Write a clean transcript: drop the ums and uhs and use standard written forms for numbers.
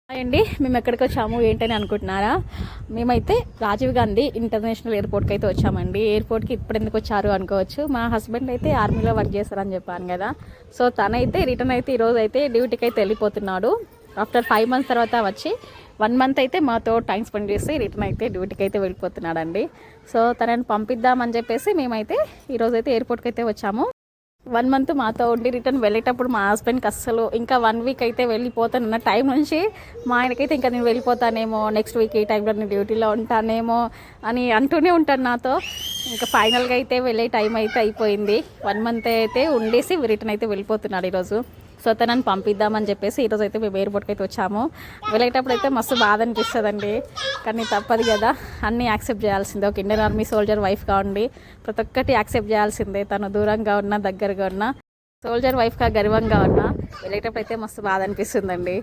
Hi అండి, మేము ఎక్కడికి వచ్చాము ఏంటని అనుకుంటున్నారా? మేమైతే రాజీవ్ గాంధీ ఇంటర్నేషనల్ ఎయిర్పోర్ట్కి అయితే వచ్చామండి. ఎయిర్పోర్ట్కి ఇప్పుడు ఎందుకు వచ్చారు అనుకోవచ్చు. మా హస్బెండ్ అయితే ఆర్మీలో వర్క్ చేస్తారని చెప్పాను కదా. సో తనైతే రిటర్న్ అయితే ఈరోజు అయితే డ్యూటీకి అయితే వెళ్ళిపోతున్నాడు. ఆఫ్టర్ 5 months తర్వాత వచ్చి 1 month అయితే మాతో టైం స్పెండ్ చేసి రిటర్న్ అయితే డ్యూటీకి అయితే వెళ్ళిపోతున్నాడండి. సో తనని పంపిద్దామని చెప్పేసి మేమైతే ఈరోజైతే ఎయిర్పోర్ట్కి అయితే వచ్చాము. 1 month మాతో ఉండి రిటర్న్ వెళ్ళేటప్పుడు మా హస్బెండ్కి అస్సలు ఇంకా 1 week అయితే వెళ్ళిపోతానన్న టైం నుంచి మా ఆయనకైతే ఇంకా నేను వెళ్ళిపోతానేమో, నెక్స్ట్ వీక్ ఈ టైంలో నేను డ్యూటీలో ఉంటానేమో అని అంటూనే ఉంటాను నాతో. ఇంకా ఫైనల్గా అయితే వెళ్ళే టైం అయితే అయిపోయింది. 1 month అయితే ఉండేసి రిటర్న్ అయితే వెళ్ళిపోతున్నాడు ఈరోజు. సో తనని పంపిద్దామని చెప్పేసి ఈరోజు అయితే మేము ఎయిర్పోర్ట్కి అయితే వచ్చాము. వెళ్ళేటప్పుడు అయితే మస్తు బాధ అనిపిస్తుందండి, కానీ తప్పదు కదా, అన్నీ యాక్సెప్ట్ చేయాల్సిందే. ఒక ఇండియన్ ఆర్మీ సోల్జర్ వైఫ్గా ఉండి ప్రతి ఒక్కటి యాక్సెప్ట్ చేయాల్సిందే. తను దూరంగా ఉన్నా దగ్గరగా ఉన్నా సోల్జర్ వైఫ్గా గర్వంగా ఉన్నా వెళ్ళేటప్పుడు అయితే మస్తు బాధ అనిపిస్తుందండి.